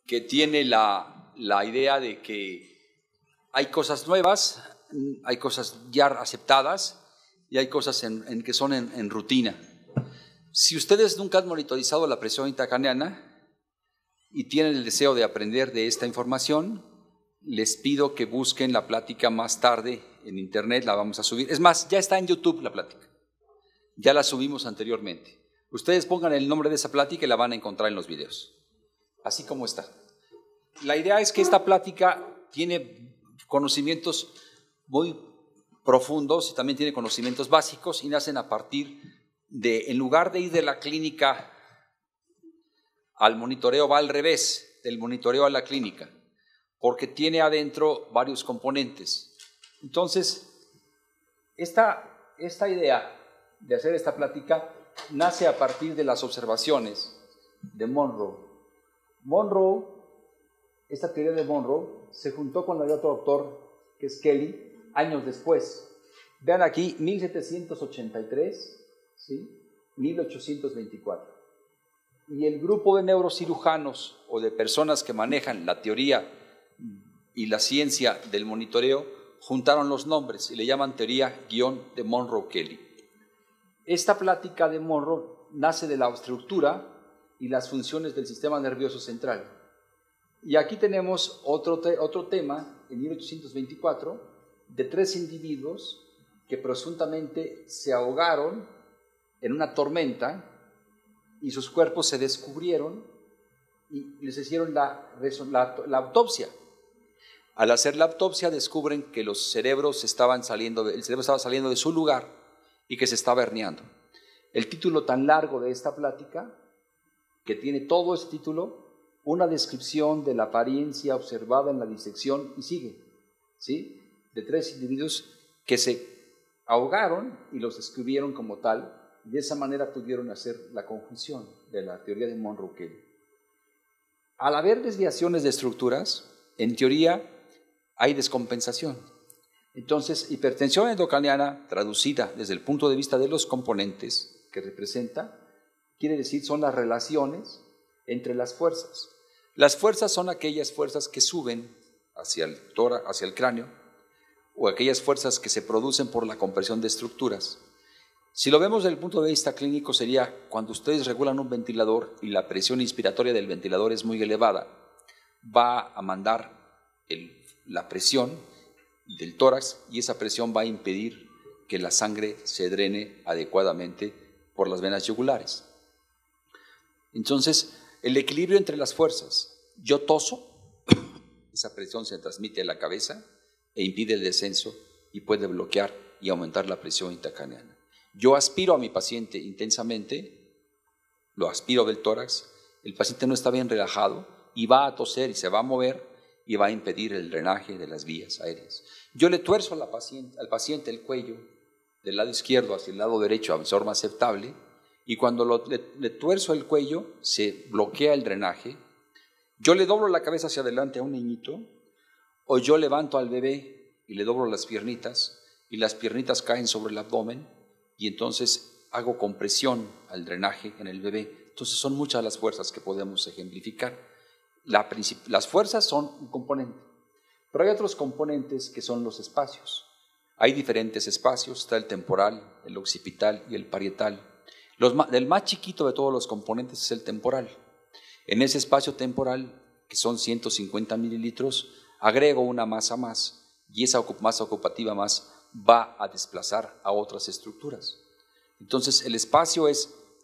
que tiene la idea de que hay cosas nuevas, hay cosas ya aceptadas y hay cosas que son en rutina. Si ustedes nunca han monitorizado la presión intracraneana y tienen el deseo de aprender de esta información, les pido que busquen la plática más tarde en internet, la vamos a subir. Es más, ya está en YouTube la plática, ya la subimos anteriormente. Ustedes pongan el nombre de esa plática y la van a encontrar en los videos, así como está. La idea es que esta plática tiene conocimientos muy profundos y también tiene conocimientos básicos y nacen a partir de, en lugar de ir de la clínica al monitoreo, va al revés, del monitoreo a la clínica, porque tiene adentro varios componentes. Entonces, esta idea de hacer esta plática nace a partir de las observaciones de Monroe. Monroe, esta teoría de Monroe, se juntó con la de otro autor, que es Kelly, años después. Vean aquí, 1783, ¿sí? 1824. Y el grupo de neurocirujanos o de personas que manejan la teoría y la ciencia del monitoreo juntaron los nombres y le llaman teoría guión de Monroe-Kelly. Esta plática de Monroe nace de la estructura y las funciones del sistema nervioso central. Y aquí tenemos otro tema, en 1824, de 3 individuos que presuntamente se ahogaron en una tormenta y sus cuerpos se descubrieron y les hicieron la autopsia. Al hacer la autopsia descubren que los cerebros el cerebro estaba saliendo de su lugar y que se estaba herniando. El título tan largo de esta plática, que tiene todo ese título, una descripción de la apariencia observada en la disección, y sigue, ¿sí? De 3 individuos que se ahogaron y los describieron como tal, y de esa manera pudieron hacer la conjunción de la teoría de Monroe-Kelly. Al haber desviaciones de estructuras, en teoría hay descompensación. Entonces, hipertensión endocraniana, traducida desde el punto de vista de los componentes que representa, quiere decir son las relaciones entre las fuerzas. Las fuerzas son aquellas fuerzas que suben hacia el cráneo, o aquellas fuerzas que se producen por la compresión de estructuras. Si lo vemos desde el punto de vista clínico, sería cuando ustedes regulan un ventilador y la presión inspiratoria del ventilador es muy elevada, va a mandar la presión del tórax y esa presión va a impedir que la sangre se drene adecuadamente por las venas yugulares. Entonces, el equilibrio entre las fuerzas. Yo toso, esa presión se transmite a la cabeza e impide el descenso y puede bloquear y aumentar la presión intracraneana. Yo aspiro a mi paciente intensamente, lo aspiro del tórax, el paciente no está bien relajado y va a toser y se va a mover y va a impedir el drenaje de las vías aéreas. Yo le tuerzo al paciente el cuello del lado izquierdo hacia el lado derecho de forma aceptable y cuando le tuerzo el cuello se bloquea el drenaje. Yo le doblo la cabeza hacia adelante a un niñito o yo levanto al bebé y le doblo las piernitas y las piernitas caen sobre el abdomen y entonces hago compresión al drenaje en el bebé. Entonces son muchas las fuerzas que podemos ejemplificar. Las fuerzas son un componente, pero hay otros componentes que son los espacios. Hay diferentes espacios, está el temporal, el occipital y el parietal. El más chiquito de todos los componentes es el temporal. En ese espacio temporal, que son 150 mililitros, agrego una masa más y esa masa ocupativa más va a desplazar a otras estructuras. Entonces el espacio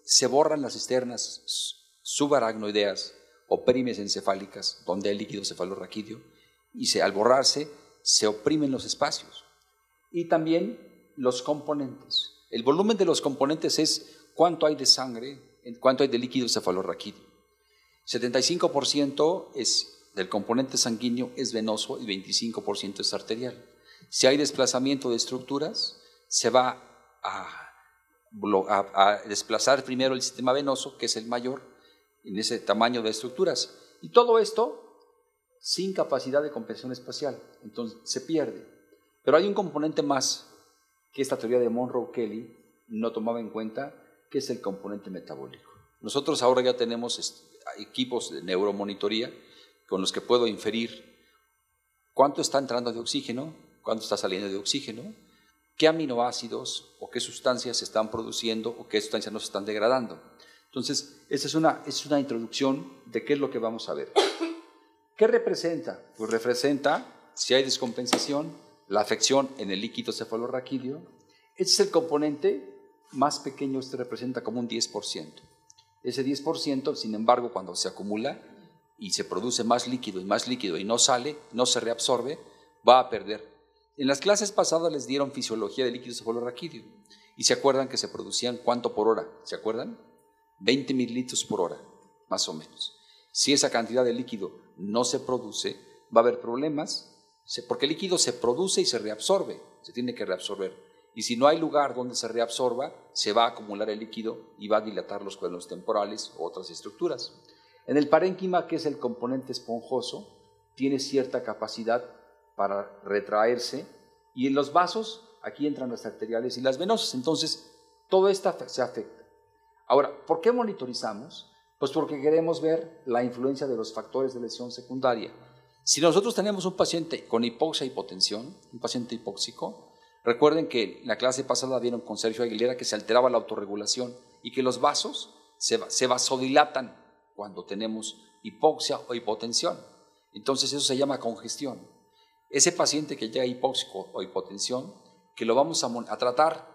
se borran las cisternas subaracnoideas o perimesencefálicas, donde hay líquido cefalorraquídeo, y al borrarse se oprimen los espacios. Y también los componentes. El volumen de los componentes es cuánto hay de sangre, cuánto hay de líquido cefalorraquídeo. 75% del componente sanguíneo es venoso y 25% es arterial. Si hay desplazamiento de estructuras, se va a desplazar primero el sistema venoso, que es el mayor, en ese tamaño de estructuras. Y todo esto sin capacidad de compensación espacial, entonces se pierde. Pero hay un componente más que esta teoría de Monroe-Kelly no tomaba en cuenta, que es el componente metabólico. Nosotros ahora ya tenemos equipos de neuromonitoría con los que puedo inferir cuánto está entrando de oxígeno, cuánto está saliendo de oxígeno, qué aminoácidos o qué sustancias se están produciendo o qué sustancias no se están degradando. Entonces, esta es una introducción de qué es lo que vamos a ver. ¿Qué representa? Pues representa, si hay descompensación, la afección en el líquido cefalorraquídeo. Este es el componente más pequeño, este representa como un 10%. Ese 10%, sin embargo, cuando se acumula y se produce más líquido y no sale, no se reabsorbe, va a perder. En las clases pasadas les dieron fisiología del líquido cefalorraquídeo y se acuerdan que se producían ¿cuánto por hora? ¿Se acuerdan? 20 mililitros por hora, más o menos. Si esa cantidad de líquido no se produce, va a haber problemas, porque el líquido se produce y se reabsorbe, se tiene que reabsorber. Y si no hay lugar donde se reabsorba, se va a acumular el líquido y va a dilatar los cuernos temporales u otras estructuras. En el parénquima, que es el componente esponjoso, tiene cierta capacidad para retraerse, y en los vasos, aquí entran las arteriales y las venosas. Entonces, todo esto se afecta. Ahora, ¿por qué monitorizamos? Pues porque queremos ver la influencia de los factores de lesión secundaria. Si nosotros tenemos un paciente con hipoxia y hipotensión, un paciente hipóxico, recuerden que en la clase pasada vieron con Sergio Aguilera que se alteraba la autorregulación y que los vasos se vasodilatan cuando tenemos hipoxia o hipotensión. Entonces eso se llama congestión. Ese paciente que llega hipóxico o hipotensión, que lo vamos a tratar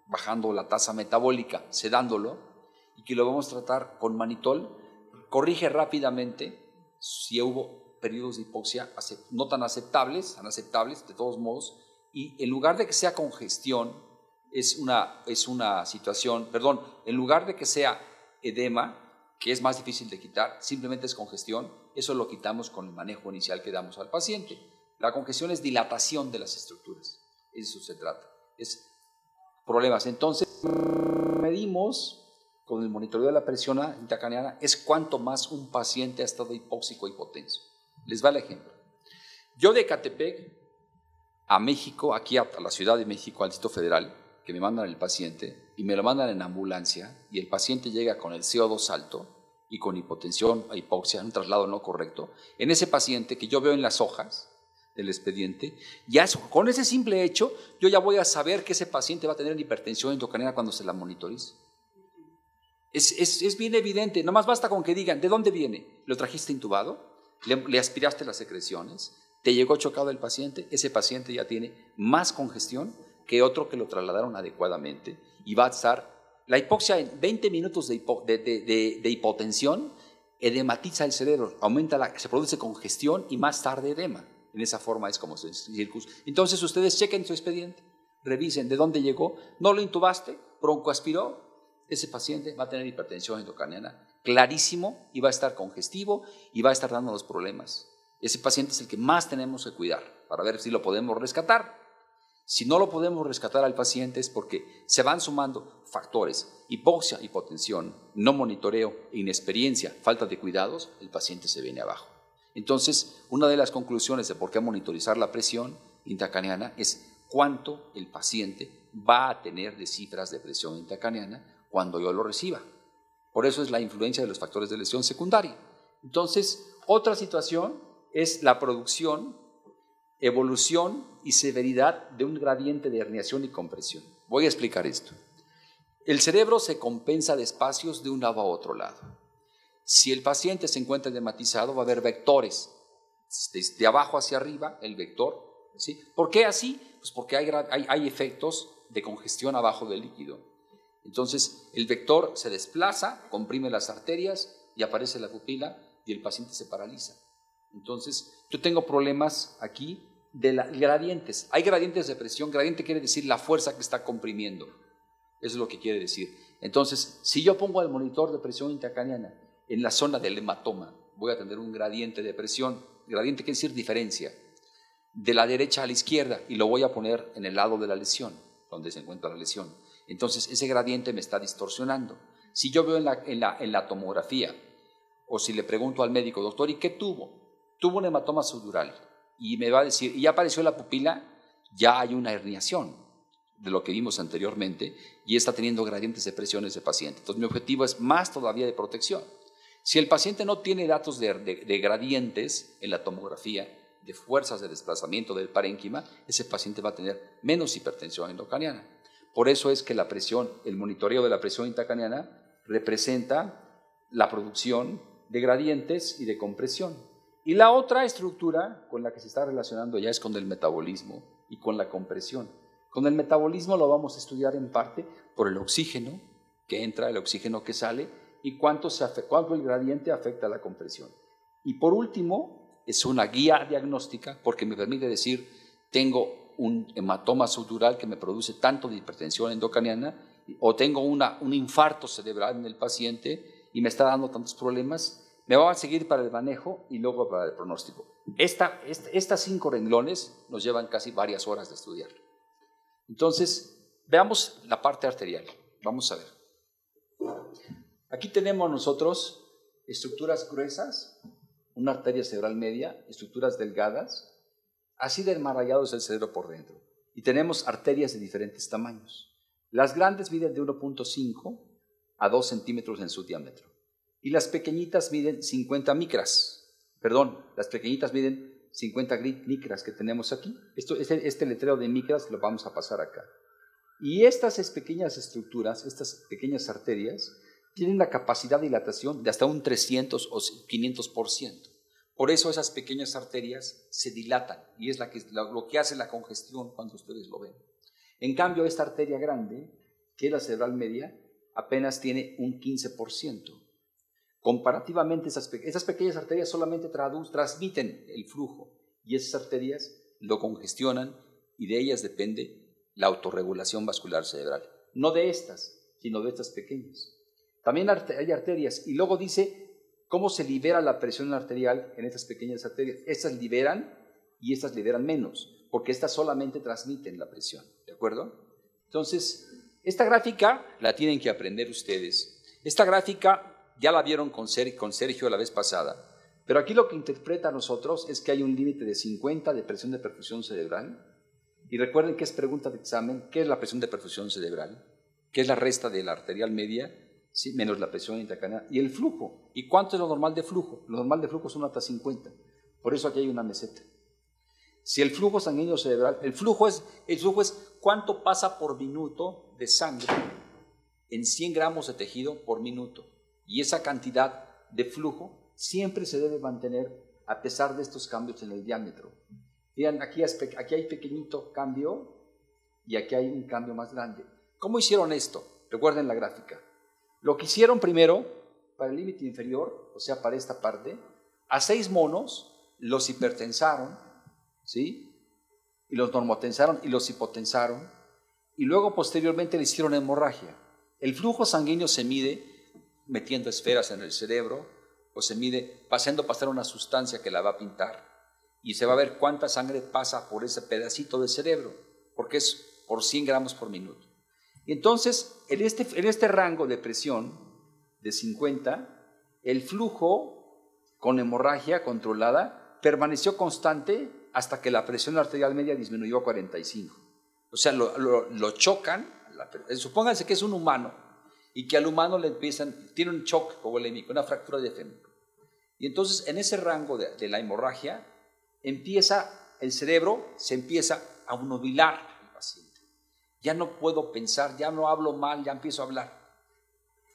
bajando la tasa metabólica, sedándolo, y que lo vamos a tratar con manitol, corrige rápidamente si hubo periodos de hipoxia no tan aceptables de todos modos, y en lugar de que sea congestión, es una situación, perdón, en lugar de que sea edema, que es más difícil de quitar, simplemente es congestión, eso lo quitamos con el manejo inicial que damos al paciente. La congestión es dilatación de las estructuras, eso se trata, es problemas. Entonces, medimos con el monitoreo de la presión intracraneana, es cuanto más un paciente ha estado hipóxico o hipotenso. Les va el ejemplo. Yo de Ecatepec a México, aquí a la Ciudad de México, al Distrito Federal, que me mandan el paciente y me lo mandan en ambulancia y el paciente llega con el CO2 alto y con hipotensión o hipoxia, un traslado no correcto, en ese paciente que yo veo en las hojas del expediente, ya con ese simple hecho, yo ya voy a saber que ese paciente va a tener hipertensión intracraneana cuando se la monitorice. Es bien evidente, nomás basta con que digan, ¿de dónde viene? ¿Lo trajiste intubado? ¿Le aspiraste las secreciones? ¿Te llegó chocado el paciente? Ese paciente ya tiene más congestión que otro que lo trasladaron adecuadamente y va a estar, la hipoxia en 20 minutos de hipotensión edematiza el cerebro, se produce congestión y más tarde edema. En esa forma es como se circus. Entonces ustedes chequen su expediente, revisen de dónde llegó, no lo intubaste, broncoaspiró, ese paciente va a tener hipertensión endocraniana clarísimo y va a estar congestivo y va a estar dando los problemas. Ese paciente es el que más tenemos que cuidar para ver si lo podemos rescatar. Si no lo podemos rescatar al paciente es porque se van sumando factores, hipoxia, hipotensión, no monitoreo, inexperiencia, falta de cuidados, el paciente se viene abajo. Entonces, una de las conclusiones de por qué monitorizar la presión intracraneana es cuánto el paciente va a tener de cifras de presión intracraneana cuando yo lo reciba. Por eso es la influencia de los factores de lesión secundaria. Entonces, otra situación es la producción, evolución y severidad de un gradiente de herniación y compresión. Voy a explicar esto. El cerebro se compensa de espacios de un lado a otro lado. Si el paciente se encuentra edematizado, va a haber vectores. Desde abajo hacia arriba, el vector. ¿Sí? ¿Por qué así? Pues porque hay efectos de congestión abajo del líquido. Entonces, el vector se desplaza, comprime las arterias y aparece la pupila y el paciente se paraliza. Entonces, yo tengo problemas aquí de gradientes. Hay gradientes de presión. Gradiente quiere decir la fuerza que está comprimiendo. Eso es lo que quiere decir. Entonces, si yo pongo el monitor de presión intracraneana en la zona del hematoma, voy a tener un gradiente de presión. Gradiente quiere decir diferencia. De la derecha a la izquierda y lo voy a poner en el lado de la lesión, donde se encuentra la lesión. Entonces, ese gradiente me está distorsionando. Si yo veo en la tomografía, o si le pregunto al médico, doctor, ¿y qué tuvo? Tuvo un hematoma subdural. Y me va a decir, ¿y ya apareció la pupila? Ya hay una herniación de lo que vimos anteriormente y está teniendo gradientes de presión ese paciente. Entonces, mi objetivo es más todavía de protección. Si el paciente no tiene datos de gradientes en la tomografía, de fuerzas de desplazamiento del parénquima, ese paciente va a tener menos hipertensión endocraniana. Por eso es que la presión, el monitoreo de la presión intracraniana representa la producción de gradientes y de compresión. Y la otra estructura con la que se está relacionando ya es con el metabolismo y con la compresión. Con el metabolismo lo vamos a estudiar en parte por el oxígeno que entra, el oxígeno que sale y cuánto el gradiente afecta a la compresión. Y por último, es una guía diagnóstica porque me permite decir, tengo un hematoma subdural que me produce tanto de hipertensión endocraniana o tengo un infarto cerebral en el paciente y me está dando tantos problemas, me va a seguir para el manejo y luego para el pronóstico. Estas 5 renglones nos llevan casi varias horas de estudiar. Entonces, veamos la parte arterial. Vamos a ver. Aquí tenemos nosotros estructuras gruesas, una arteria cerebral media, estructuras delgadas, así de enmarallados el cerebro por dentro. Y tenemos arterias de diferentes tamaños. Las grandes miden de 1.5 a 2 centímetros en su diámetro. Y las pequeñitas miden 50 micras. Perdón, las pequeñitas miden 50 micras que tenemos aquí. Este letrero de micras lo vamos a pasar acá. Y estas pequeñas estructuras, estas pequeñas arterias, tienen la capacidad de dilatación de hasta un 300 o 500%. Por eso esas pequeñas arterias se dilatan y es lo que hace la congestión cuando ustedes lo ven. En cambio, esta arteria grande, que es la cerebral media, apenas tiene un 15%. Comparativamente, esas pequeñas arterias solamente transmiten el flujo y esas arterias lo congestionan y de ellas depende la autorregulación vascular cerebral. No de estas, sino de estas pequeñas. También hay arterias y luego dice cómo se libera la presión arterial en estas pequeñas arterias. Estas liberan y estas liberan menos, porque estas solamente transmiten la presión, ¿de acuerdo? Entonces, esta gráfica la tienen que aprender ustedes. Esta gráfica ya la vieron con Sergio la vez pasada, pero aquí lo que interpreta a nosotros es que hay un límite de 50 de presión de perfusión cerebral. Y recuerden que es pregunta de examen, ¿qué es la presión de perfusión cerebral? ¿Qué es la resta de la arterial media? Sí, menos la presión intracraneal. Y el flujo. ¿Y cuánto es lo normal de flujo? Lo normal de flujo es 1 hasta 50. Por eso aquí hay una meseta. Si el flujo sanguíneo cerebral, el flujo es cuánto pasa por minuto de sangre en 100 gramos de tejido por minuto. Y esa cantidad de flujo siempre se debe mantener a pesar de estos cambios en el diámetro. Vean, aquí hay pequeñito cambio y aquí hay un cambio más grande. ¿Cómo hicieron esto? Recuerden la gráfica. Lo que hicieron primero, para el límite inferior, o sea, para esta parte, a 6 monos los hipertensaron, ¿sí? Y los normotensaron y los hipotensaron, y luego posteriormente le hicieron hemorragia. El flujo sanguíneo se mide metiendo esferas en el cerebro, o se mide haciendo pasar una sustancia que la va a pintar, y se va a ver cuánta sangre pasa por ese pedacito de cerebro, porque es por 100 gramos por minuto. Y entonces, en este rango de presión de 50, el flujo con hemorragia controlada permaneció constante hasta que la presión arterial media disminuyó a 45. O sea, lo chocan, supónganse que es un humano y que al humano tiene un shock hipovolémico, una fractura de fémur. Y entonces, en ese rango de la hemorragia, el cerebro se empieza a obnubilar el paciente. Ya no puedo pensar, ya no hablo mal, ya empiezo a hablar.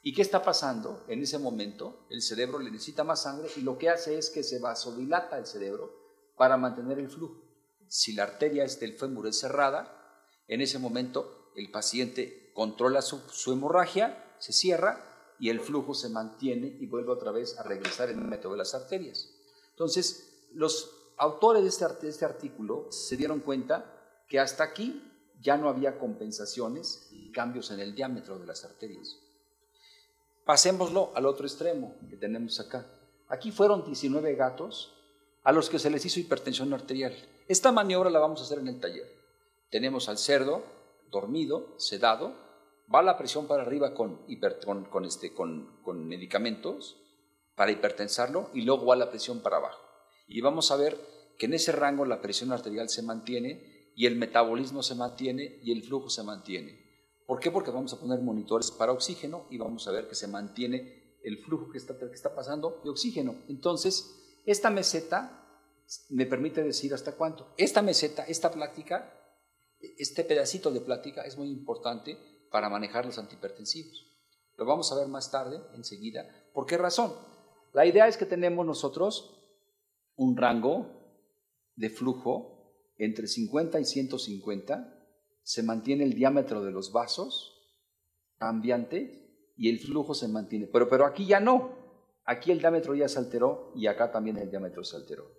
¿Y qué está pasando? En ese momento, el cerebro le necesita más sangre y lo que hace es que se vasodilata el cerebro para mantener el flujo. Si la arteria del fémur es cerrada, en ese momento el paciente controla su hemorragia, se cierra y el flujo se mantiene y vuelve otra vez a regresar en el método de las arterias. Entonces, los autores de este artículo se dieron cuenta que hasta aquí ya no había compensaciones y cambios en el diámetro de las arterias. Pasémoslo al otro extremo que tenemos acá. Aquí fueron 19 gatos a los que se les hizo hipertensión arterial. Esta maniobra la vamos a hacer en el taller. Tenemos al cerdo dormido, sedado, va la presión para arriba con medicamentos para hipertensarlo y luego va la presión para abajo. Y vamos a ver que en ese rango la presión arterial se mantiene y el metabolismo se mantiene y el flujo se mantiene. ¿Por qué? Porque vamos a poner monitores para oxígeno y vamos a ver que se mantiene el flujo que está pasando de oxígeno. Entonces, esta meseta me permite decir hasta cuánto. Esta meseta, esta plática, este pedacito de plática es muy importante para manejar los antihipertensivos. Lo vamos a ver más tarde, enseguida. ¿Por qué razón? La idea es que tenemos nosotros un rango de flujo entre 50 y 150, se mantiene el diámetro de los vasos cambiante y el flujo se mantiene. Pero aquí ya no. Aquí el diámetro ya se alteró y acá también el diámetro se alteró.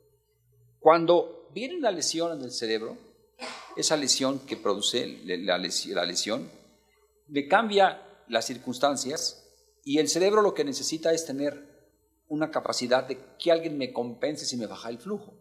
Cuando viene una lesión en el cerebro, esa lesión que produce la lesión, me cambia las circunstancias y el cerebro lo que necesita es tener una capacidad de que alguien me compense si me baja el flujo.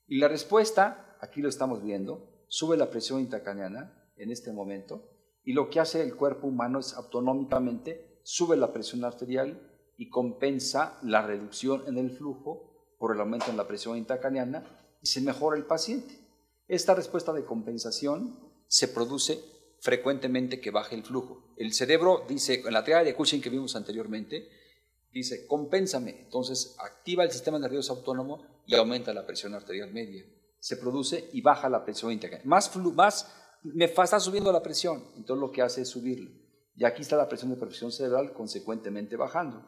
Y la respuesta, aquí lo estamos viendo, sube la presión intracraneana en este momento y lo que hace el cuerpo humano es autonómicamente sube la presión arterial y compensa la reducción en el flujo por el aumento en la presión intracraneana y se mejora el paciente. Esta respuesta de compensación se produce frecuentemente que baje el flujo. El cerebro dice, en la triada de Cushing que vimos anteriormente, dice, compénsame. Entonces activa el sistema nervioso autónomo y aumenta la presión arterial media. Se produce y baja la presión intracraneana. Me está subiendo la presión, entonces lo que hace es subirla. Y aquí está la presión de perfusión cerebral consecuentemente bajando.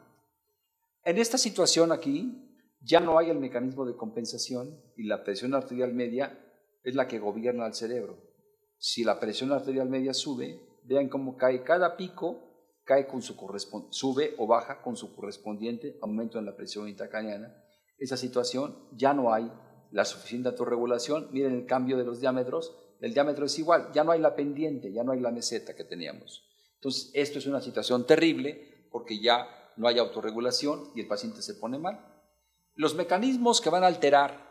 En esta situación aquí ya no hay el mecanismo de compensación y la presión arterial media es la que gobierna al cerebro. Si la presión arterial media sube, vean cómo cae cada pico, cae con su sube o baja con su correspondiente aumento en la presión intracraneana. Esa situación ya no hay la suficiente autorregulación. Miren el cambio de los diámetros. El diámetro es igual, ya no hay la pendiente, ya no hay la meseta que teníamos. Entonces, esto es una situación terrible porque ya no hay autorregulación y el paciente se pone mal. Los mecanismos que van a alterar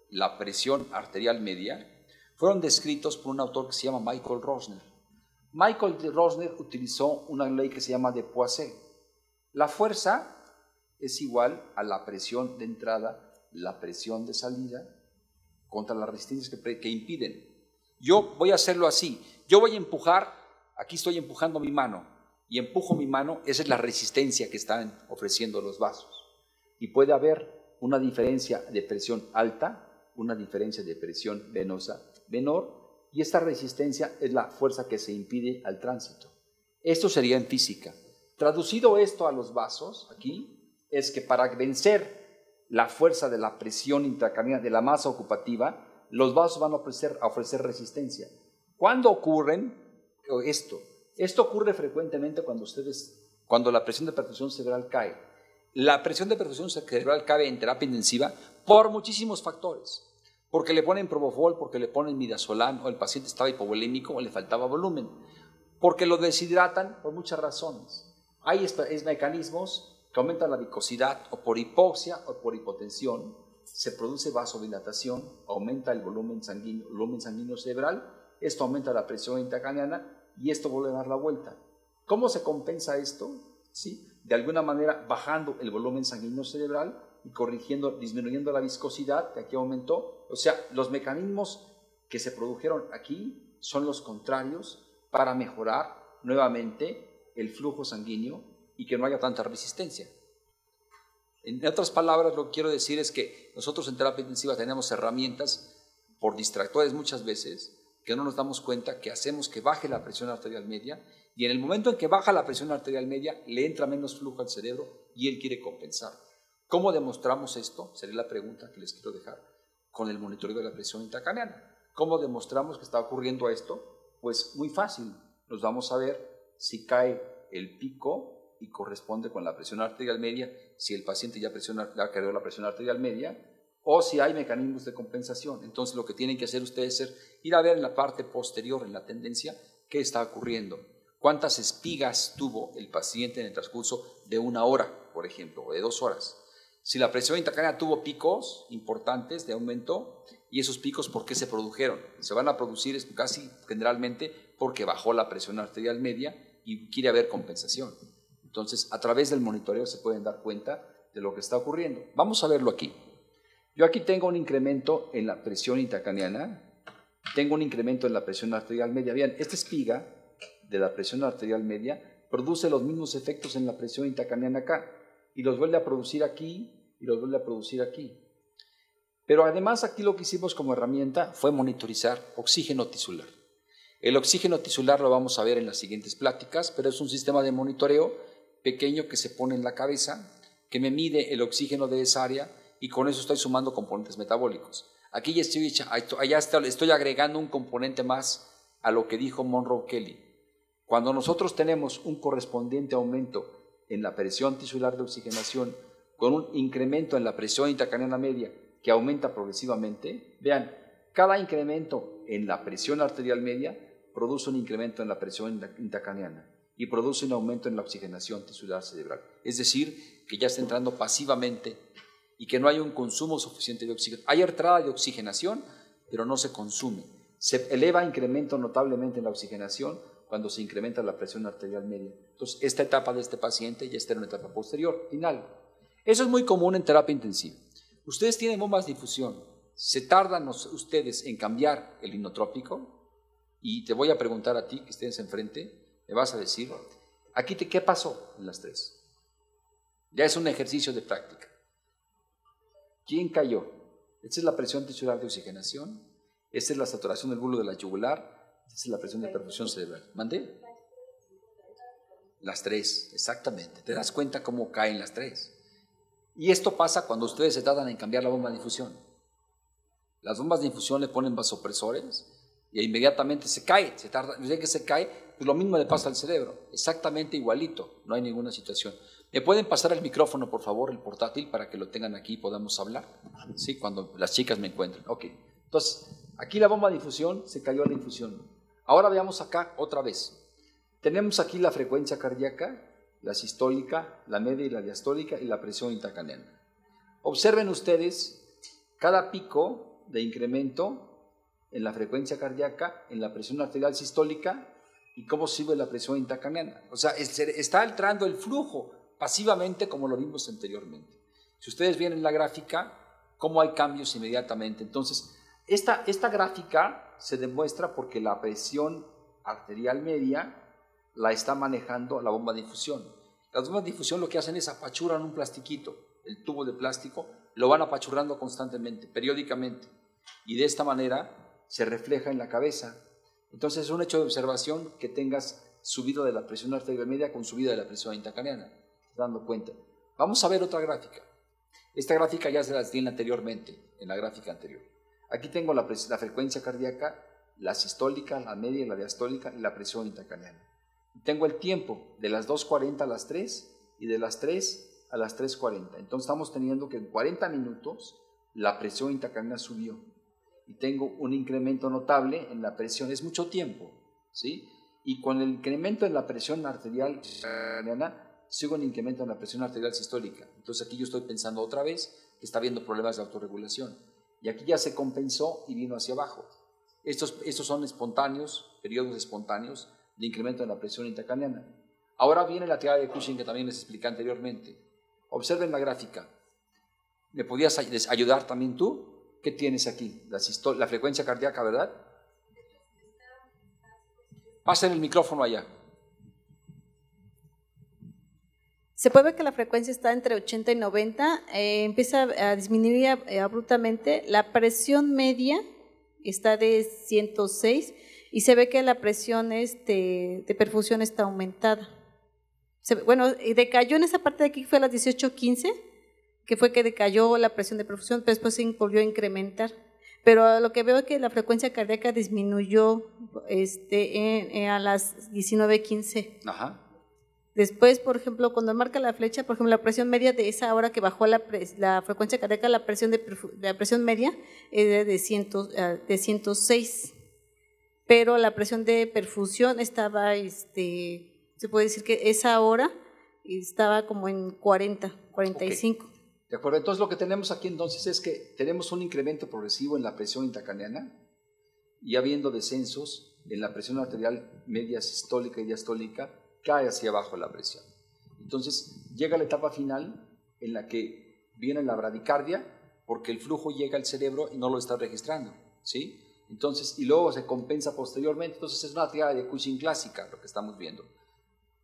la presión arterial media fueron descritos por un autor que se llama Michael Rosner. Michael Rosner utilizó una ley que se llama de Poiseuille. La fuerza es igual a la presión de entrada, la presión de salida, contra las resistencias que impiden. Yo voy a hacerlo así, yo voy a empujar, aquí estoy empujando mi mano, y empujo mi mano, esa es la resistencia que están ofreciendo los vasos. Y puede haber una diferencia de presión alta, una diferencia de presión venosa menor, y esta resistencia es la fuerza que se impide al tránsito. Esto sería en física. Traducido esto a los vasos, aquí, es que para vencer la fuerza de la presión intracraneana de la masa ocupativa, los vasos van a ofrecer resistencia. ¿Cuándo ocurren esto? Esto ocurre frecuentemente cuando la presión de perfusión cerebral cae. La presión de perfusión cerebral cae en terapia intensiva por muchísimos factores. Porque le ponen propofol, porque le ponen midazolam, o el paciente estaba hipovolémico o le faltaba volumen. Porque lo deshidratan por muchas razones. Hay mecanismos que aumentan la viscosidad o por hipoxia o por hipotensión. Se produce vasodilatación, aumenta el volumen sanguíneo cerebral, esto aumenta la presión intracraneana y esto vuelve a dar la vuelta. ¿Cómo se compensa esto? ¿Sí? De alguna manera bajando el volumen sanguíneo cerebral y disminuyendo la viscosidad, que aquí aumentó. O sea, los mecanismos que se produjeron aquí son los contrarios para mejorar nuevamente el flujo sanguíneo y que no haya tanta resistencia. En otras palabras, lo que quiero decir es que nosotros en terapia intensiva tenemos herramientas por distractores muchas veces que no nos damos cuenta que hacemos que baje la presión arterial media y en el momento en que baja la presión arterial media le entra menos flujo al cerebro y él quiere compensar. ¿Cómo demostramos esto? Sería la pregunta que les quiero dejar con el monitoreo de la presión intracraneana. ¿Cómo demostramos que está ocurriendo esto? Pues muy fácil. Nos vamos a ver si cae el pico y corresponde con la presión arterial media, si el paciente ya cargó la presión arterial media, o si hay mecanismos de compensación. Entonces lo que tienen que hacer ustedes es ir a ver en la parte posterior, en la tendencia, qué está ocurriendo. ¿Cuántas espigas tuvo el paciente en el transcurso de 1 hora, por ejemplo, o de 2 horas? Si la presión intracraneana tuvo picos importantes de aumento, y esos picos, ¿por qué se produjeron? Se van a producir casi generalmente porque bajó la presión arterial media y quiere haber compensación. Entonces, a través del monitoreo se pueden dar cuenta de lo que está ocurriendo. Vamos a verlo aquí. Yo aquí tengo un incremento en la presión intracraneana, tengo un incremento en la presión arterial media. Vean, esta espiga de la presión arterial media produce los mismos efectos en la presión intracraneana acá. y los vuelve a producir aquí y los vuelve a producir aquí. Pero además aquí lo que hicimos como herramienta fue monitorizar oxígeno tisular. El oxígeno tisular lo vamos a ver en las siguientes pláticas, pero es un sistema de monitoreo pequeño que se pone en la cabeza, que me mide el oxígeno de esa área y con eso estoy sumando componentes metabólicos. Aquí ya estoy agregando un componente más a lo que dijo Monroe Kelly. Cuando nosotros tenemos un correspondiente aumento en la presión tisular de oxigenación con un incremento en la presión intracraneana media que aumenta progresivamente, vean, cada incremento en la presión arterial media produce un incremento en la presión intracraneana y produce un aumento en la oxigenación tisular cerebral. Es decir, que ya está entrando pasivamente y que no hay un consumo suficiente de oxígeno. Hay entrada de oxigenación, pero no se consume. Se eleva incremento notablemente en la oxigenación cuando se incrementa la presión arterial media. Entonces, esta etapa de este paciente ya está en una etapa posterior, final. Eso es muy común en terapia intensiva. Ustedes tienen bombas de difusión. ¿Se tardan ustedes en cambiar el inotrópico? Y te voy a preguntar a ti, que estés enfrente, me vas a decir, aquí ¿qué pasó en las tres? Ya es un ejercicio de práctica. ¿Quién cayó? Esta es la presión tisular de oxigenación, esta es la saturación del bulbo de la yugular, esta es la presión de perfusión cerebral. ¿Mandé? Las tres, exactamente. ¿Te das cuenta cómo caen las tres? Y esto pasa cuando ustedes se tardan en cambiar la bomba de difusión. Las bombas de infusión le ponen vasopresores y inmediatamente se cae, se tarda, desde que se cae, pues lo mismo le pasa al cerebro, exactamente igualito, no hay ninguna situación. ¿Me pueden pasar el micrófono, por favor, el portátil, para que lo tengan aquí y podamos hablar? Sí, cuando las chicas me encuentren. Ok, entonces, aquí la bomba de difusión, se cayó la infusión. Ahora veamos acá otra vez. Tenemos aquí la frecuencia cardíaca, la sistólica, la media y la diastólica y la presión intracraneana. Observen ustedes cada pico de incremento en la frecuencia cardíaca, en la presión arterial sistólica y cómo sube la presión intracraneana. O sea, está entrando el flujo pasivamente como lo vimos anteriormente. Si ustedes ven en la gráfica, cómo hay cambios inmediatamente. Entonces, esta gráfica se demuestra porque la presión arterial media la está manejando la bomba de infusión. Las bombas de infusión lo que hacen es apachuran un plastiquito, el tubo de plástico, lo van apachurrando constantemente, periódicamente, y de esta manera se refleja en la cabeza. Entonces es un hecho de observación que tengas subida de la presión arterial media con subida de la presión intracraneana, dando cuenta. Vamos a ver otra gráfica. Esta gráfica ya se las di anteriormente, en la gráfica anterior. Aquí tengo la frecuencia cardíaca, la sistólica, la media y la diastólica y la presión intracraneana. Tengo el tiempo de las 2:40 a las 3 y de las 3 a las 3:40. Entonces estamos teniendo que en 40 minutos la presión intracraneana subió y tengo un incremento notable en la presión. Es mucho tiempo, ¿sí? Y con el incremento en la presión arterial intracraneana sigo un incremento en la presión arterial sistólica. Entonces aquí yo estoy pensando otra vez que está habiendo problemas de autorregulación. Y aquí ya se compensó y vino hacia abajo. Estos son espontáneos, periodos espontáneos de incremento en la presión intracraneana. Ahora viene la triada de Cushing que también les expliqué anteriormente. Observen la gráfica. ¿Me podías ayudar también tú? ¿Qué tienes aquí? La frecuencia cardíaca, ¿verdad? Pasen el micrófono allá. Se puede ver que la frecuencia está entre 80 y 90, empieza a disminuir abruptamente. La presión media está de 106 y se ve que la presión de perfusión está aumentada. Bueno, decayó en esa parte de aquí, fue a las 18:15, que fue que decayó la presión de perfusión, pero después se volvió a incrementar. Pero lo que veo es que la frecuencia cardíaca disminuyó a las 19:15. Ajá. Después, por ejemplo, cuando marca la flecha, por ejemplo, la presión media de esa hora que bajó la frecuencia cardíaca, la presión media es de 106, pero la presión de perfusión estaba, se puede decir que esa hora estaba como en 40, 45. Okay. De acuerdo, entonces lo que tenemos aquí entonces es que tenemos un incremento progresivo en la presión intracraneana y habiendo descensos en la presión arterial media sistólica y diastólica, cae hacia abajo la presión. Entonces llega la etapa final en la que viene la bradicardia porque el flujo llega al cerebro y no lo está registrando, ¿sí? Entonces, y luego se compensa posteriormente. Entonces es una triada de Cushing clásica lo que estamos viendo.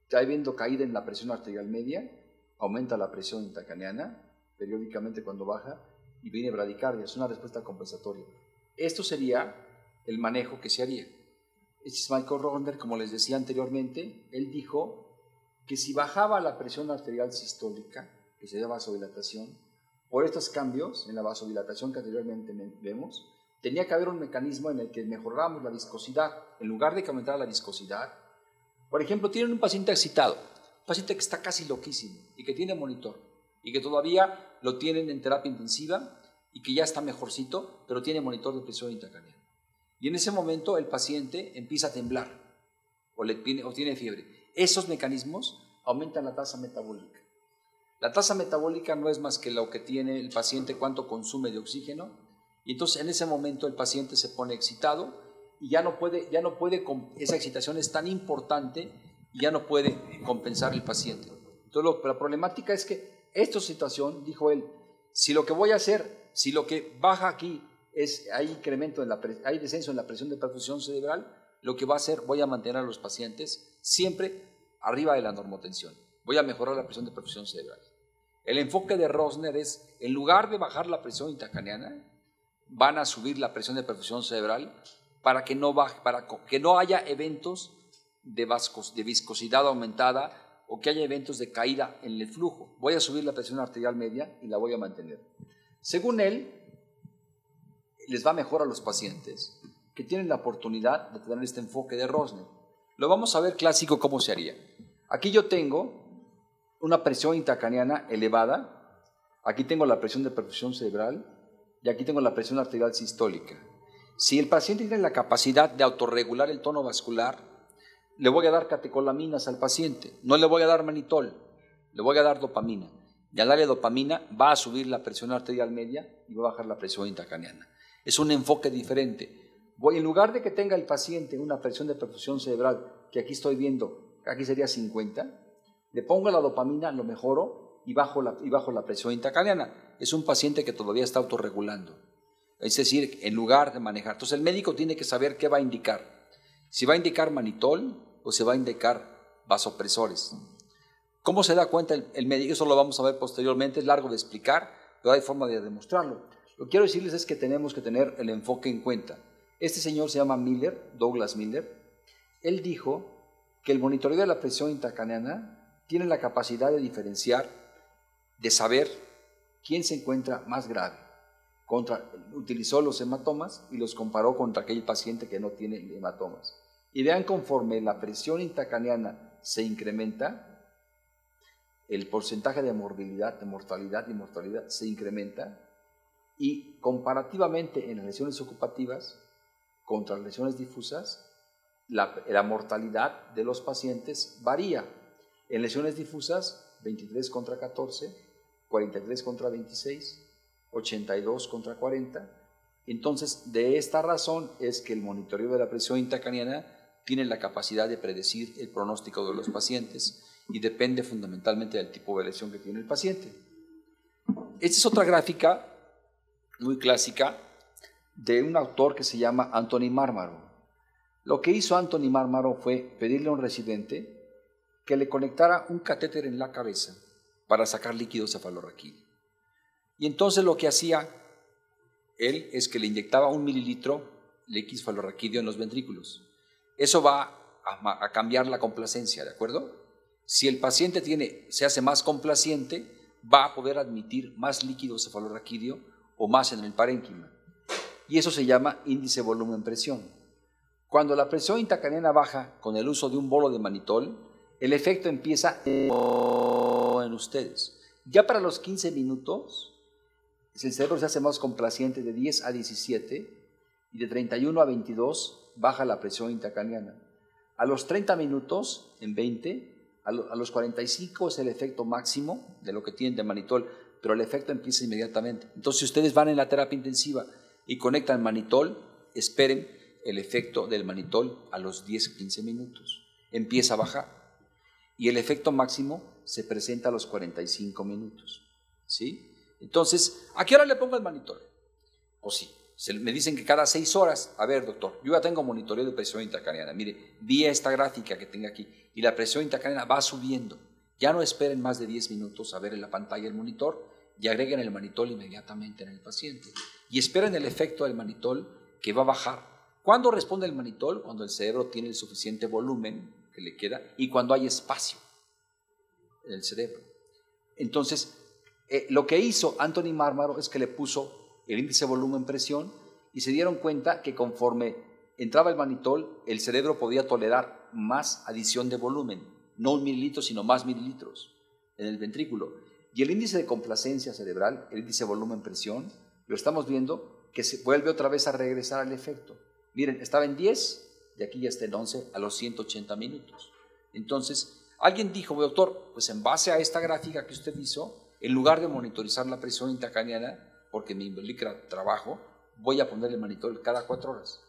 Está habiendo caída en la presión arterial media, aumenta la presión intracraneana periódicamente cuando baja y viene bradicardia, es una respuesta compensatoria. Esto sería el manejo que se haría. Este es Michael Rosner, como les decía anteriormente, él dijo que si bajaba la presión arterial sistólica, que sería vasodilatación, por estos cambios en la vasodilatación que anteriormente vemos, tenía que haber un mecanismo en el que mejoráramos la viscosidad. En lugar de que aumentara la viscosidad, por ejemplo, tienen un paciente excitado, un paciente que está casi loquísimo y que tiene monitor y que todavía lo tienen en terapia intensiva y que ya está mejorcito, pero tiene monitor de presión intracraneana. Y en ese momento el paciente empieza a temblar o tiene fiebre. Esos mecanismos aumentan la tasa metabólica. La tasa metabólica no es más que lo que tiene el paciente, cuánto consume de oxígeno, y entonces en ese momento el paciente se pone excitado y ya no puede, esa excitación es tan importante y ya no puede compensar el paciente. Entonces la problemática es que esta situación, dijo él, si lo que voy a hacer, si lo que baja aquí hay descenso en la presión de perfusión cerebral, lo que va a hacer, voy a mantener a los pacientes siempre arriba de la normotensión. Voy a mejorar la presión de perfusión cerebral. El enfoque de Rosner es, en lugar de bajar la presión intracraneana, van a subir la presión de perfusión cerebral para que no haya eventos de viscosidad aumentada o que haya eventos de caída en el flujo. Voy a subir la presión arterial media y la voy a mantener. Según él, les va mejor a los pacientes que tienen la oportunidad de tener este enfoque de Rosner. Lo vamos a ver clásico cómo se haría. Aquí yo tengo una presión intracraneana elevada, aquí tengo la presión de perfusión cerebral y aquí tengo la presión arterial sistólica. Si el paciente tiene la capacidad de autorregular el tono vascular, le voy a dar catecolaminas al paciente, no le voy a dar manitol, le voy a dar dopamina. Y al darle dopamina va a subir la presión arterial media y va a bajar la presión intracraneana. Es un enfoque diferente. En lugar de que tenga el paciente una presión de perfusión cerebral, que aquí estoy viendo, aquí sería 50, le pongo la dopamina, lo mejoro y bajo la presión intracraneana. Es un paciente que todavía está autorregulando. Es decir, en lugar de manejar. Entonces el médico tiene que saber qué va a indicar. Si va a indicar manitol o se va a indicar vasopresores. ¿Cómo se da cuenta el médico? Eso lo vamos a ver posteriormente, es largo de explicar, pero hay forma de demostrarlo. Lo que quiero decirles es que tenemos que tener el enfoque en cuenta. Este señor se llama Miller, Douglas Miller. Él dijo que el monitoreo de la presión intracraneana tiene la capacidad de diferenciar, de saber quién se encuentra más grave. Utilizó los hematomas y los comparó contra aquel paciente que no tiene hematomas. Y vean, conforme la presión intracraneana se incrementa, el porcentaje de morbilidad, de mortalidad y mortalidad se incrementa, y comparativamente en las lesiones ocupativas contra las lesiones difusas, la mortalidad de los pacientes varía. En lesiones difusas, 23 contra 14, 43 contra 26, 82 contra 40. Entonces, de esta razón es que el monitoreo de la presión intracraneana tiene la capacidad de predecir el pronóstico de los pacientes y depende fundamentalmente del tipo de lesión que tiene el paciente. Esta es otra gráfica muy clásica de un autor que se llama Anthony Marmaro. Lo que hizo Anthony Marmaro fue pedirle a un residente que le conectara un catéter en la cabeza para sacar líquido cefalorraquídeo. Y entonces lo que hacía él es que le inyectaba 1 mililitro líquido cefalorraquídeo en los ventrículos. Eso va a cambiar la complacencia, ¿de acuerdo? Si el paciente se hace más complaciente, va a poder admitir más líquido cefalorraquídeo o más en el parénquima. Y eso se llama índice volumen-presión. Cuando la presión intracraneana baja con el uso de un bolo de manitol, el efecto empieza en ustedes. Ya para los 15 minutos, el cerebro se hace más complaciente de 10 a 17 y de 31 a 22 baja la presión intracraneana. A los 30 minutos, en 20, a los 45 es el efecto máximo de lo que tienen de manitol, pero el efecto empieza inmediatamente. Entonces, si ustedes van en la terapia intensiva y conectan manitol, esperen el efecto del manitol a los 10-15 minutos. Empieza a bajar. Y el efecto máximo se presenta a los 45 minutos. ¿Sí? Entonces, ¿a qué hora le pongo el manitol? O sí, me dicen que cada 6 horas. A ver, doctor, yo ya tengo monitoreo de presión intracraneana. Mire, vi esta gráfica que tengo aquí y la presión intracraneana va subiendo. Ya no esperen más de 10 minutos a ver en la pantalla el monitor y agreguen el manitol inmediatamente en el paciente. Y esperen el efecto del manitol que va a bajar. ¿Cuándo responde el manitol? Cuando el cerebro tiene el suficiente volumen que le queda y cuando hay espacio en el cerebro. Entonces, lo que hizo Anthony Marmaro es que le puso el índice volumen-presión y se dieron cuenta que conforme entraba el manitol, el cerebro podía tolerar más adición de volumen, no 1 mililitro, sino más mililitros en el ventrículo. Y el índice de complacencia cerebral, el índice volumen-presión, lo estamos viendo que se vuelve otra vez a regresar al efecto. Miren, estaba en 10 y aquí ya está en 11 a los 180 minutos. Entonces, alguien dijo, doctor, pues en base a esta gráfica que usted hizo, en lugar de monitorizar la presión intracraniana, porque me involucra trabajo, voy a ponerle manitol cada 4 horas.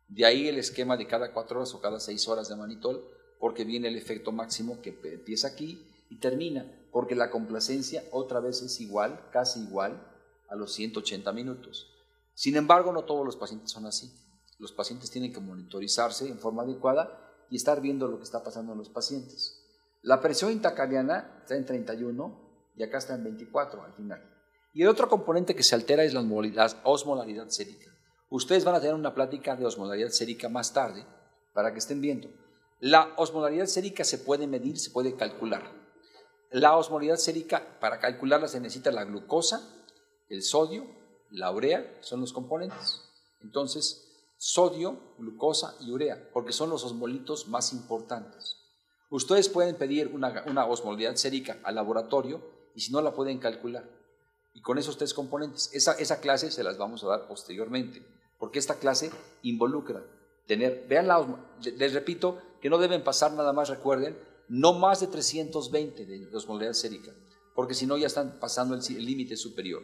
De ahí el esquema de cada 4 horas o cada 6 horas de manitol, porque viene el efecto máximo que empieza aquí y termina, porque la complacencia otra vez es igual, casi igual, a los 180 minutos. Sin embargo, no todos los pacientes son así. Los pacientes tienen que monitorizarse en forma adecuada y estar viendo lo que está pasando en los pacientes. La presión intracraniana está en 31 y acá está en 24 al final. Y el otro componente que se altera es la osmolaridad sérica. Ustedes van a tener una plática de osmolaridad sérica más tarde para que estén viendo. La osmolaridad sérica se puede medir, se puede calcular. La osmolaridad sérica, para calcularla se necesita la glucosa, el sodio, la urea, son los componentes. Entonces, sodio, glucosa y urea, porque son los osmolitos más importantes. Ustedes pueden pedir una osmolaridad sérica al laboratorio y si no la pueden calcular. Y con esos 3 componentes, esa clase se las vamos a dar posteriormente, porque esta clase involucra tener, vean les repito que no deben pasar nada más, recuerden, no más de 320 de osmolaridad sérica, porque si no ya están pasando el límite superior.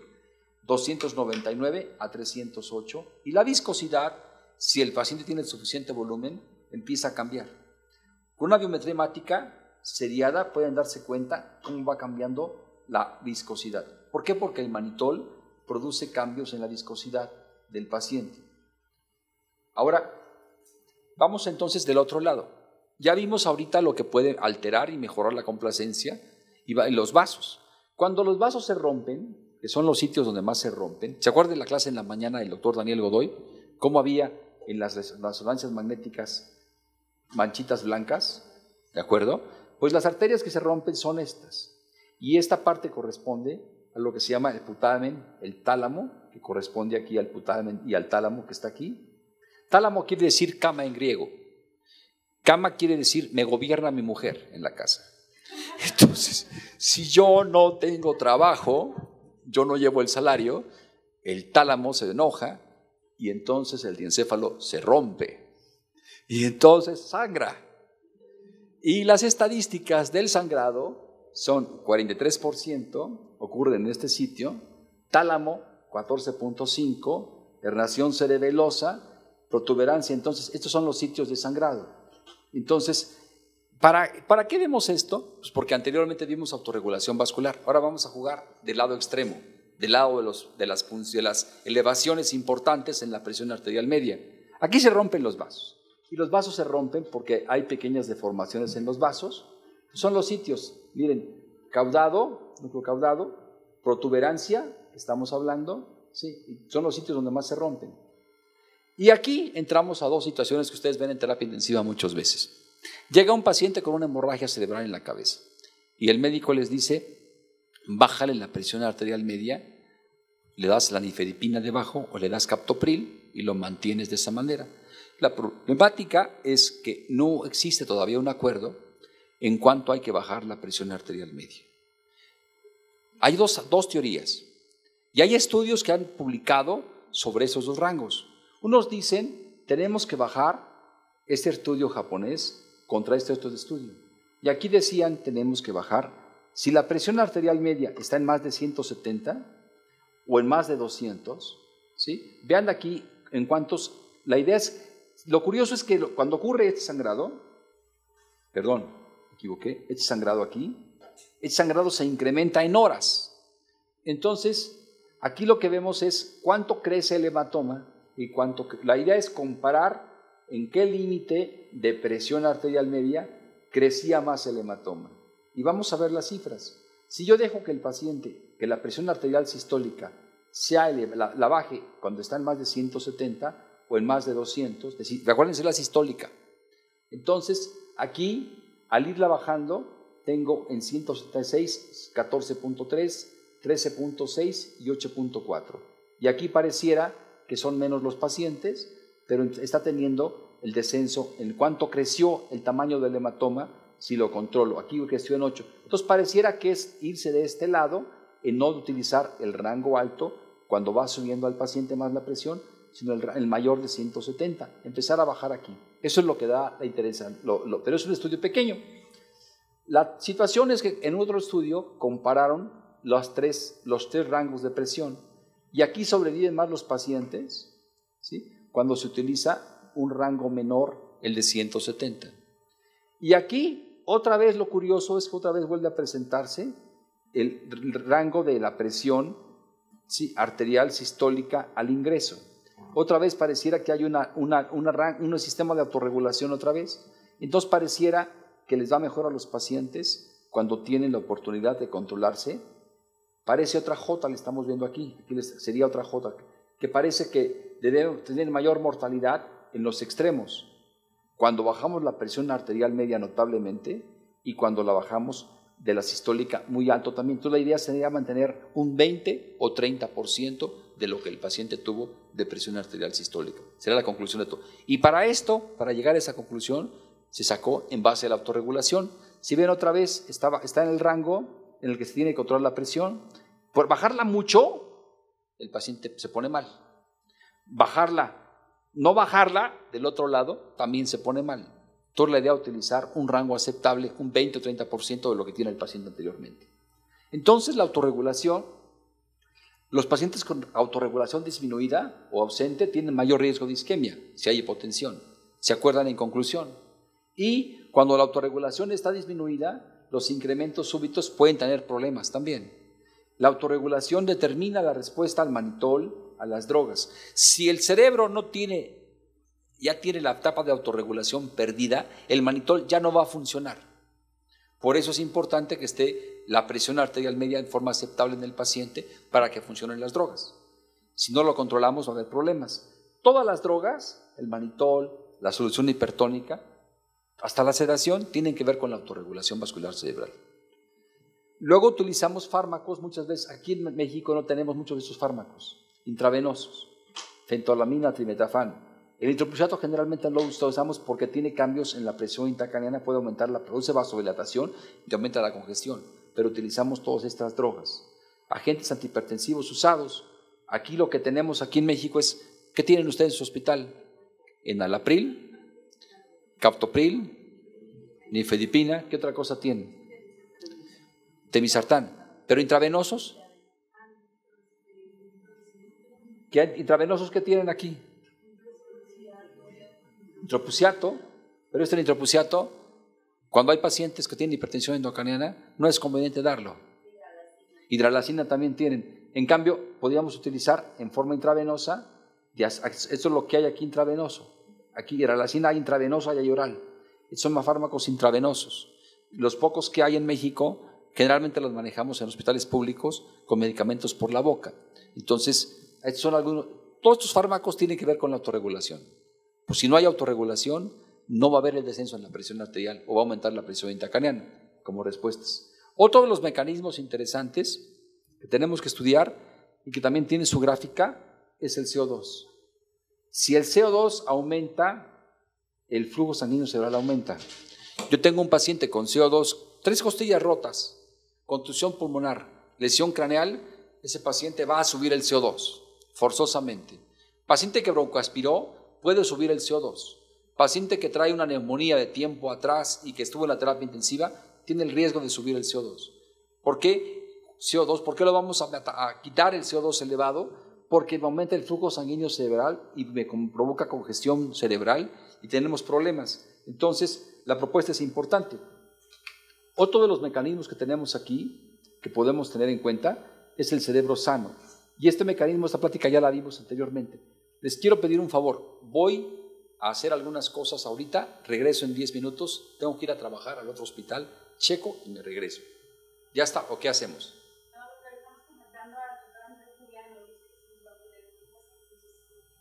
299 a 308 y la viscosidad, si el paciente tiene el suficiente volumen, empieza a cambiar. Con una biometría hemática seriada pueden darse cuenta cómo va cambiando la viscosidad. ¿Por qué? Porque el manitol produce cambios en la viscosidad del paciente. Ahora, vamos entonces del otro lado. Ya vimos ahorita lo que puede alterar y mejorar la complacencia y los vasos. Cuando los vasos se rompen, que son los sitios donde más se rompen, ¿se acuerdan de la clase en la mañana del doctor Daniel Godoy? Cómo había en las resonancias magnéticas manchitas blancas, ¿de acuerdo? Pues las arterias que se rompen son estas. Y esta parte corresponde a lo que se llama el putamen, el tálamo, que corresponde aquí al putamen y al tálamo que está aquí. Tálamo quiere decir cama en griego. Cama quiere decir me gobierna mi mujer en la casa. Entonces, si yo no tengo trabajo, yo no llevo el salario, el tálamo se enoja y entonces el diencéfalo se rompe y entonces sangra. Y las estadísticas del sangrado son 43% ocurren en este sitio, tálamo 14.5%, herniación cerebelosa, protuberancia. Entonces, estos son los sitios de sangrado. Entonces, ¿para qué vemos esto? Pues porque anteriormente vimos autorregulación vascular. Ahora vamos a jugar del lado extremo, del lado de las elevaciones importantes en la presión arterial media. Aquí se rompen los vasos. Y los vasos se rompen porque hay pequeñas deformaciones en los vasos. Son los sitios, miren, caudado, núcleo caudado, protuberancia, estamos hablando, sí, son los sitios donde más se rompen. Y aquí entramos a 2 situaciones que ustedes ven en terapia intensiva muchas veces. Llega un paciente con una hemorragia cerebral en la cabeza y el médico les dice, bájale la presión arterial media, le das la nifedipina debajo o le das captopril y lo mantienes de esa manera. La problemática es que no existe todavía un acuerdo en cuanto hay que bajar la presión arterial media. Hay dos teorías y hay estudios que han publicado sobre esos 2 rangos. Unos dicen, tenemos que bajar este estudio japonés contra este otro estudio. Y aquí decían, tenemos que bajar, si la presión arterial media está en más de 170 o en más de 200, ¿sí? Vean aquí en cuántos, la idea es, lo curioso es que cuando ocurre este sangrado, perdón, me equivoqué, este sangrado aquí, este sangrado se incrementa en horas. Entonces, aquí lo que vemos es cuánto crece el hematoma y cuánto. La idea es comparar en qué límite de presión arterial media crecía más el hematoma. y vamos a ver las cifras. Si yo dejo que el paciente, que la presión arterial sistólica la baje cuando está en más de 170 o en más de 200, acuérdense la sistólica. Entonces, aquí, al irla bajando, tengo en 176, 14.3, 13.6 y 8.4. Y aquí pareciera que son menos los pacientes, pero está teniendo el descenso en cuánto creció el tamaño del hematoma si lo controlo. Aquí creció en 8. Entonces pareciera que es irse de este lado en no utilizar el rango alto cuando va subiendo al paciente más la presión, sino el mayor de 170. Empezar a bajar aquí. Eso es lo que da la interés, pero es un estudio pequeño. La situación es que en otro estudio compararon los tres rangos de presión y aquí sobreviven más los pacientes, ¿sí?, cuando se utiliza un rango menor, el de 170. Y aquí, otra vez lo curioso es que otra vez vuelve a presentarse el rango de la presión, ¿sí?, arterial sistólica al ingreso. Otra vez pareciera que hay un sistema de autorregulación otra vez. Entonces pareciera que les va mejor a los pacientes cuando tienen la oportunidad de controlarse. Parece otra J, le estamos viendo aquí sería otra J, que parece que deben tener mayor mortalidad en los extremos, cuando bajamos la presión arterial media notablemente y cuando la bajamos de la sistólica muy alto también. Entonces la idea sería mantener un 20 o 30% de lo que el paciente tuvo de presión arterial sistólica. Será la conclusión de todo. Y para esto, para llegar a esa conclusión, se sacó en base a la autorregulación. Si ven otra vez, está en el rango en el que se tiene que controlar la presión. Por bajarla mucho, el paciente se pone mal. No bajarla del otro lado, también se pone mal. Entonces la idea es utilizar un rango aceptable, un 20 o 30% de lo que tiene el paciente anteriormente. Entonces la autorregulación, los pacientes con autorregulación disminuida o ausente tienen mayor riesgo de isquemia, si hay hipotensión. ¿Se acuerdan en conclusión? Y cuando la autorregulación está disminuida, los incrementos súbitos pueden tener problemas también. La autorregulación determina la respuesta al manitol, a las drogas. Si el cerebro ya tiene la etapa de autorregulación perdida, el manitol ya no va a funcionar. Por eso es importante que esté la presión arterial media en forma aceptable en el paciente para que funcionen las drogas. Si no lo controlamos va a haber problemas. Todas las drogas, el manitol, la solución hipertónica, hasta la sedación, tienen que ver con la autorregulación vascular cerebral. Luego utilizamos fármacos, muchas veces aquí en México no tenemos muchos de esos fármacos intravenosos, fentolamina, trimetafán. El nitroprusiato generalmente lo usamos porque tiene cambios en la presión intracraneana, produce vasodilatación y aumenta la congestión, pero utilizamos todas estas drogas. Agentes antihipertensivos usados. Aquí lo que tenemos aquí en México es, ¿qué tienen ustedes en su hospital? Enalapril, captopril, nifedipina, ¿qué otra cosa tienen? Temisartán, pero intravenosos. ¿Intravenosos qué tienen aquí? Nitroprusiato, pero este nitroprusiato, cuando hay pacientes que tienen hipertensión endocraniana, no es conveniente darlo. Hidralacina también tienen. En cambio, podríamos utilizar en forma intravenosa, esto es lo que hay aquí intravenoso. Aquí hidralacina hay intravenosa y hay oral. Son más fármacos intravenosos. Los pocos que hay en México, generalmente los manejamos en hospitales públicos con medicamentos por la boca. Entonces, estos son todos estos fármacos tienen que ver con la autorregulación. Pues si no hay autorregulación, no va a haber el descenso en la presión arterial o va a aumentar la presión intracraneana como respuestas. Otro de los mecanismos interesantes que tenemos que estudiar y que también tiene su gráfica es el CO2. Si el CO2 aumenta, el flujo sanguíneo cerebral aumenta. Yo tengo un paciente con CO2, 3 costillas rotas, contusión pulmonar, lesión craneal, ese paciente va a subir el CO2 forzosamente. Paciente que broncoaspiró puede subir el CO2. Paciente que trae una neumonía de tiempo atrás y que estuvo en la terapia intensiva tiene el riesgo de subir el CO2. ¿Por qué CO2? ¿Por qué lo vamos a quitar el CO2 elevado? Porque aumenta el flujo sanguíneo cerebral y me provoca congestión cerebral y tenemos problemas. Entonces, la propuesta es importante. Otro de los mecanismos que tenemos aquí, que podemos tener en cuenta, es el cerebro sano. Y este mecanismo, esta plática ya la vimos anteriormente. Les quiero pedir un favor. Voy a hacer algunas cosas ahorita, regreso en 10 minutos, tengo que ir a trabajar al otro hospital, checo y me regreso. ¿Ya está? ¿O qué hacemos?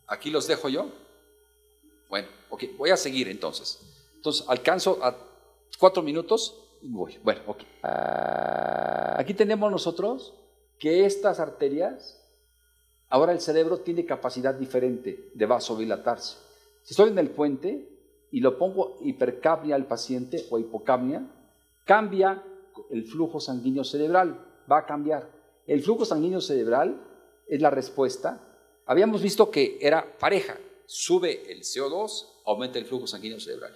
¿Aquí los dejo yo? Bueno, ok, voy a seguir entonces. Entonces, alcanzo a 4 minutos y voy. Bueno, ok. Aquí tenemos nosotros que estas arterias, ahora el cerebro tiene capacidad diferente de vasodilatarse. Si estoy en el puente y lo pongo hipercapnia al paciente o hipocapnia, cambia el flujo sanguíneo cerebral, va a cambiar. El flujo sanguíneo cerebral es la respuesta. Habíamos visto que era pareja, sube el CO2, aumenta el flujo sanguíneo cerebral.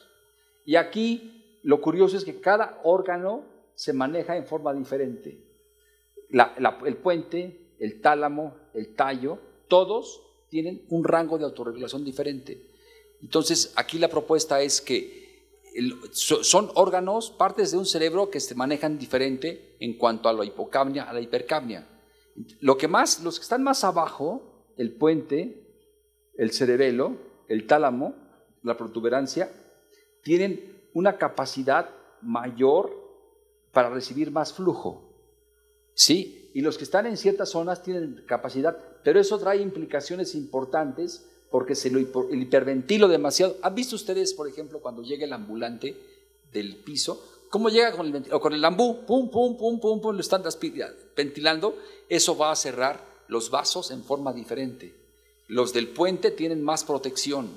Y aquí lo curioso es que cada órgano se maneja en forma diferente. El puente, el tálamo, el tallo, todos tienen un rango de autorregulación diferente. Entonces, aquí la propuesta es que son órganos, partes de un cerebro que se manejan diferente en cuanto a la hipocapnia, a la hipercapnia. Los que están más abajo, el puente, el cerebelo, el tálamo, la protuberancia, tienen una capacidad mayor para recibir más flujo, ¿sí? Y los que están en ciertas zonas tienen capacidad, pero eso trae implicaciones importantes porque el hiperventilo demasiado. ¿Han visto ustedes, por ejemplo, cuando llega el ambulante del piso, cómo llega con el ambú? Pum, pum, pum, pum, pum, lo están ventilando. Eso va a cerrar los vasos en forma diferente. Los del puente tienen más protección,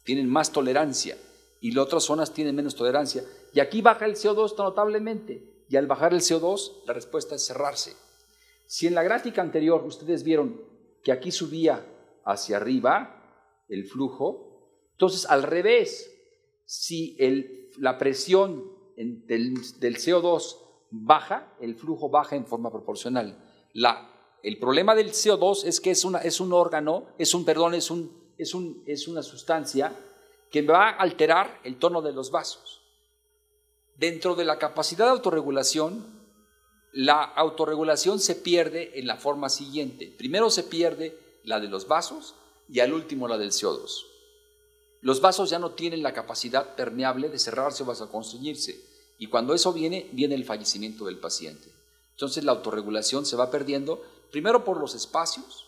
tienen más tolerancia, y las otras zonas tienen menos tolerancia. Y aquí baja el CO2 notablemente, y al bajar el CO2, la respuesta es cerrarse. Si en la gráfica anterior ustedes vieron que aquí subía hacia arriba el flujo, entonces al revés, si la presión del CO2 baja, el flujo baja en forma proporcional. El problema del CO2 es que es un órgano, es una sustancia que va a alterar el tono de los vasos. Dentro de la capacidad de autorregulación, la autorregulación se pierde en la forma siguiente. Primero se pierde la de los vasos y al último la del CO2. Los vasos ya no tienen la capacidad permeable de cerrarse o vasoconstriñirse, y cuando eso viene el fallecimiento del paciente. Entonces la autorregulación se va perdiendo, primero por los espacios,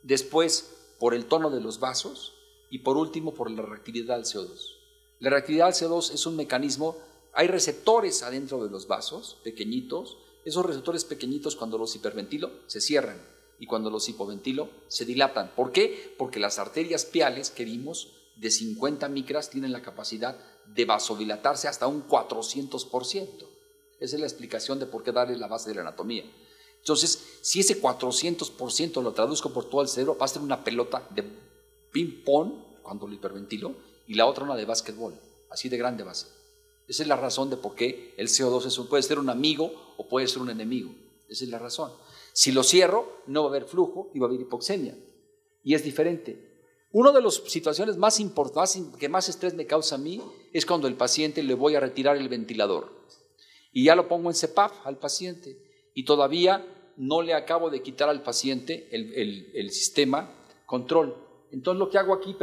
después por el tono de los vasos y por último por la reactividad al CO2. La reactividad al CO2 es un mecanismo, hay receptores adentro de los vasos, pequeñitos. Esos receptores pequeñitos, cuando los hiperventilo, se cierran, y cuando los hipoventilo, se dilatan. ¿Por qué? Porque las arterias piales que vimos de 50 micras tienen la capacidad de vasodilatarse hasta un 400%. Esa es la explicación de por qué darle la base de la anatomía. Entonces, si ese 400% lo traduzco por todo el cerebro, va a ser una pelota de ping-pong cuando lo hiperventilo, y la otra una de básquetbol, así de grande va a ser. Esa es la razón de por qué el CO2 puede ser un amigo o puede ser un enemigo. Esa es la razón. Si lo cierro, no va a haber flujo y va a haber hipoxemia. Y es diferente. Una de las situaciones más importantes, que más estrés me causa a mí, es cuando el paciente le voy a retirar el ventilador. Y ya lo pongo en CPAP al paciente. Y todavía no le acabo de quitar al paciente el sistema control. Entonces lo que hago aquí,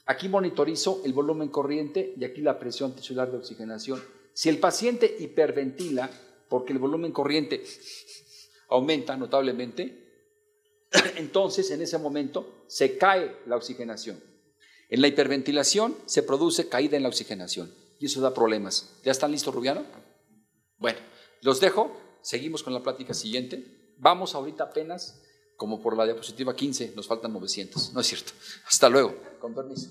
aquí monitorizo el volumen corriente y aquí la presión tisular de oxigenación. Si el paciente hiperventila porque el volumen corriente aumenta notablemente, entonces en ese momento se cae la oxigenación. En la hiperventilación se produce caída en la oxigenación y eso da problemas. ¿Ya están listos, Rubiano? Bueno, los dejo, seguimos con la plática siguiente. Vamos ahorita apenas como por la diapositiva 15, nos faltan 900, no es cierto. Hasta luego, con permiso.